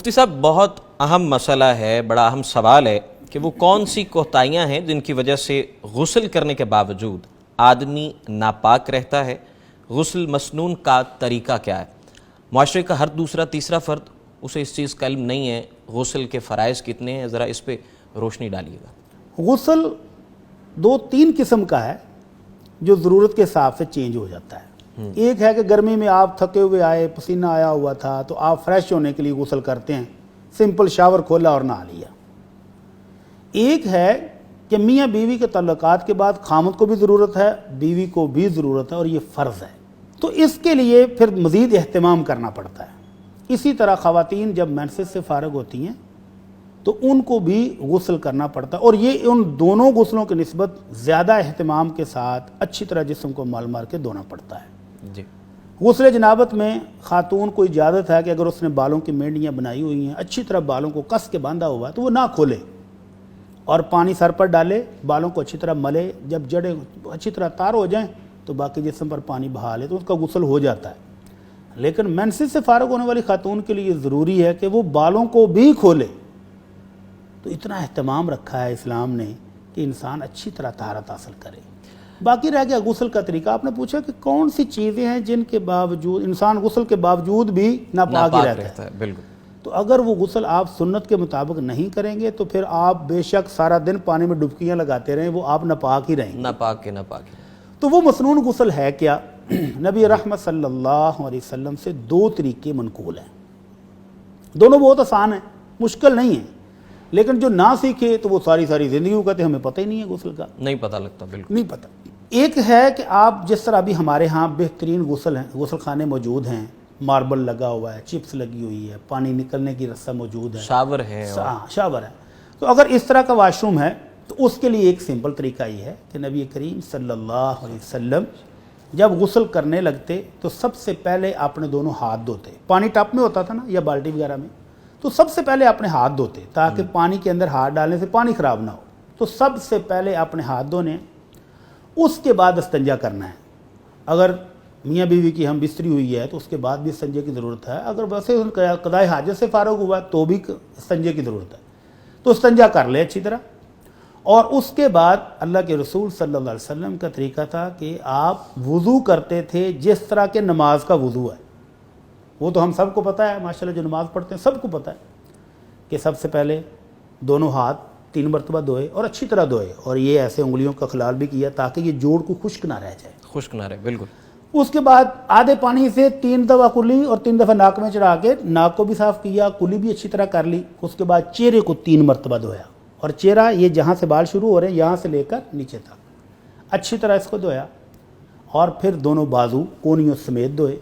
مفتی صاحب بہت اہم مسئلہ ہے، بڑا اہم سوال ہے کہ وہ کون سی کوتاہیاں ہیں جن کی وجہ سے غسل کرنے کے باوجود آدمی ناپاک رہتا ہے؟ غسل مسنون کا طریقہ کیا ہے؟ معاشرے کا ہر دوسرا تیسرا فرد اسے اس چیز کا علم نہیں ہے، غسل کے فرائض کتنے ہیں، ذرا اس پہ روشنی ڈالیے گا۔ غسل دو تین قسم کا ہے جو ضرورت کے حساب سے چینج ہو جاتا ہے۔ ایک ہے کہ گرمی میں آپ تھکے ہوئے آئے، پسینہ آیا ہوا تھا تو آپ فریش ہونے کے لیے غسل کرتے ہیں، سمپل شاور کھولا اور نہا لیا۔ ایک ہے کہ میاں بیوی کے تعلقات کے بعد خامد کو بھی ضرورت ہے، بیوی کو بھی ضرورت ہے، اور یہ فرض ہے، تو اس کے لیے پھر مزید اہتمام کرنا پڑتا ہے۔ اسی طرح خواتین جب مینسز سے فارغ ہوتی ہیں تو ان کو بھی غسل کرنا پڑتا ہے، اور یہ ان دونوں غسلوں کی نسبت زیادہ اہتمام کے ساتھ اچھی طرح جسم کو مل مار کے دھونا پڑتا ہے۔ جی، غسل جنابت میں خاتون کو اجازت ہے کہ اگر اس نے بالوں کی مینڈیاں بنائی ہوئی ہیں، اچھی طرح بالوں کو کس کے باندھا ہوا ہے تو وہ نہ کھولے اور پانی سر پر ڈالے، بالوں کو اچھی طرح ملے، جب جڑیں اچھی طرح تار ہو جائیں تو باقی جسم پر پانی بہا لے تو اس کا غسل ہو جاتا ہے۔ لیکن مینسز سے فارغ ہونے والی خاتون کے لیے ضروری ہے کہ وہ بالوں کو بھی کھولے، تو اتنا اہتمام رکھا ہے اسلام نے کہ انسان اچھی طرح طہارت حاصل کرے۔ باقی رہ گیا غسل کا طریقہ۔ آپ نے پوچھا کہ کون سی چیزیں ہیں جن کے باوجود انسان غسل کے باوجود بھی ناپاک ہی رہتا ہے۔ بالکل۔ تو اگر وہ غسل آپ سنت کے مطابق نہیں کریں گے تو پھر آپ بے شک سارا دن پانی میں ڈبکیاں لگاتے رہیں، وہ آپ ناپاک ہی رہیں گے۔ ناپاک کے ناپاک۔ تو وہ مسنون غسل ہے کیا؟ نبی رحمت صلی اللہ علیہ وسلم سے دو طریقے منقول ہیں، دونوں بہت آسان ہیں، مشکل نہیں ہیں، لیکن جو نہ سیکھے تو وہ ساری زندگی کو کہتے ہیں ہمیں پتہ ہی نہیں ہے غسل کا، نہیں پتہ لگتا، بالکل نہیں پتہ۔ ایک ہے کہ آپ جس طرح ابھی ہمارے ہاں بہترین غسل خانے موجود ہیں، ماربل لگا ہوا ہے، چپس لگی ہوئی ہے، پانی نکلنے کی رسہ موجود ہے، شاور ہے، شاور ہے، تو اگر اس طرح کا واش روم ہے تو اس کے لیے ایک سمپل طریقہ یہ ہے کہ نبی کریم صلی اللہ علیہ وسلم جب غسل کرنے لگتے تو سب سے پہلے اپنے دونوں ہاتھ دھوتے۔ پانی ٹپ میں ہوتا تھا نا یا بالٹی وغیرہ میں، تو سب سے پہلے اپنے ہاتھ دھوتے تاکہ پانی کے اندر ہاتھ ڈالنے سے پانی خراب نہ ہو، تو سب سے پہلے اپنے ہاتھ دھونے، اس کے بعد استنجا کرنا ہے۔ اگر میاں بیوی کی ہم بستری ہوئی ہے تو اس کے بعد بھی استنجے کی ضرورت ہے، اگر ویسے قضائے حاجت سے فارغ ہوا تو بھی استنجے کی ضرورت ہے، تو استنجا کر لے اچھی طرح۔ اور اس کے بعد اللہ کے رسول صلی اللہ علیہ وسلم کا طریقہ تھا کہ آپ وضو کرتے تھے جس طرح کے نماز کا وضو ہے، وہ تو ہم سب کو پتہ ہے، ماشاءاللہ جو نماز پڑھتے ہیں سب کو پتہ ہے کہ سب سے پہلے دونوں ہاتھ 3 مرتبہ دھوئے اور اچھی طرح دھوئے، اور یہ ایسے انگلیوں کا خلال بھی کیا تاکہ یہ جوڑ کو خشک نہ رہ جائے، خشک نہ رہے، بالکل۔ اس کے بعد آدھے پانی سے 3 دفعہ کلی اور 3 دفعہ ناک میں چڑھا کے ناک کو بھی صاف کیا، کلی بھی اچھی طرح کر لی۔ اس کے بعد چہرے کو 3 مرتبہ دھویا، اور چہرہ یہ جہاں سے بال شروع ہو رہے ہیں یہاں سے لے کر نیچے تک اچھی طرح اس کو دھویا، اور پھر دونوں بازو کونیوں سمیت دھوئے۔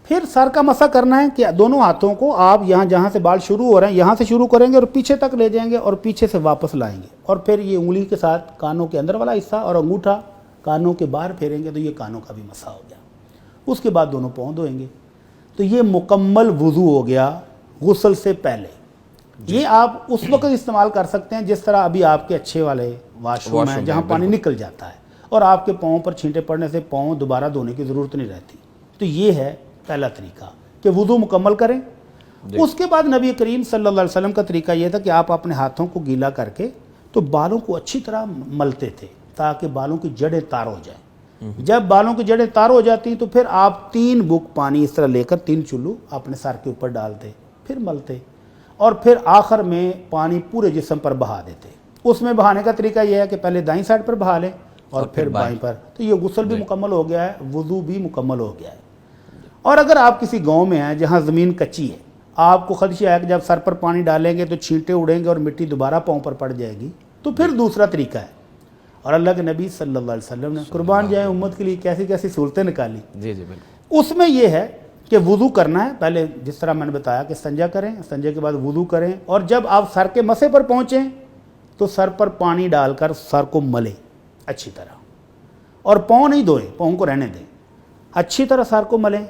پھر سر کا مسح کرنا ہے کہ دونوں ہاتھوں کو آپ یہاں جہاں سے بال شروع ہو رہے ہیں یہاں سے شروع کریں گے اور پیچھے تک لے جائیں گے اور پیچھے سے واپس لائیں گے، اور پھر یہ انگلی کے ساتھ کانوں کے اندر والا حصہ اور انگوٹھا کانوں کے باہر پھیریں گے تو یہ کانوں کا بھی مسح ہو گیا۔ اس کے بعد دونوں پاؤں دھوئیں گے، تو یہ مکمل وضو ہو گیا غسل سے پہلے۔ یہ آپ اس وقت استعمال کر سکتے ہیں جس طرح ابھی آپ کے اچھے والے واش روم ہیں جہاں پانی نکل جاتا ہے اور آپ کے پاؤں پر چھینٹے پڑنے سے پاؤں دوبارہ دھونے کی ضرورت نہیں رہتی۔ تو یہ ہے پہلا طریقہ کہ وضو مکمل کریں۔ اس کے بعد نبی کریم صلی اللہ علیہ وسلم کا طریقہ یہ تھا کہ آپ اپنے ہاتھوں کو گیلا کر کے تو بالوں کو اچھی طرح ملتے تھے تاکہ بالوں کی جڑیں تار ہو جائیں۔ جب بالوں کی جڑیں تار ہو جاتی تو پھر آپ 3 بک پانی اس طرح لے کر 3 چلو اپنے سر کے اوپر ڈالتے، پھر ملتے، اور پھر آخر میں پانی پورے جسم پر بہا دیتے۔ اس میں بہانے کا طریقہ یہ ہے کہ پہلے دائیں سائڈ پر بہا لیں اور پھر بائیں پر، تو یہ غسل بھی مکمل ہو گیا ہے، وضو بھی مکمل ہو گیا ہے۔ اور اگر آپ کسی گاؤں میں ہیں جہاں زمین کچی ہے، آپ کو خدشہ ہے کہ جب سر پر پانی ڈالیں گے تو چھینٹے اڑیں گے اور مٹی دوبارہ پاؤں پر پڑ جائے گی، تو پھر دوسرا طریقہ ہے، اور اللہ کے نبی صلی اللہ علیہ وسلم نے قربان جائیں امت کے لیے کیسی کیسی صورتیں نکالی۔ جی جی بالکل۔ اس میں یہ ہے کہ وضو کرنا ہے، پہلے جس طرح میں نے بتایا کہ استنجا کریں، استنجا کے بعد وضو کریں، اور جب آپ سر کے مسے پر پہنچیں تو سر پر پانی ڈال کر سر کو ملیں اچھی طرح، اور پاؤں نہیں دھوئیں، پاؤں کو رہنے دیں، اچھی طرح سر کو ملیں،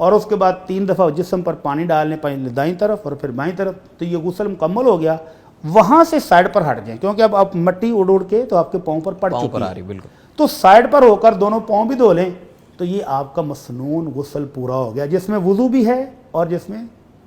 اور اس کے بعد 3 دفعہ جسم پر پانی ڈالنے، پہلے دائیں طرف اور پھر بائیں طرف، تو یہ غسل مکمل ہو گیا۔ وہاں سے سائڈ پر ہٹ جائیں کیونکہ اب آپ مٹی اڑ کے تو آپ کے پاؤں پر پڑ چکی ہے، بالکل، تو سائڈ پر ہو کر دونوں پاؤں بھی دھو لیں، تو یہ آپ کا مسنون غسل پورا ہو گیا جس میں وضو بھی ہے اور جس میں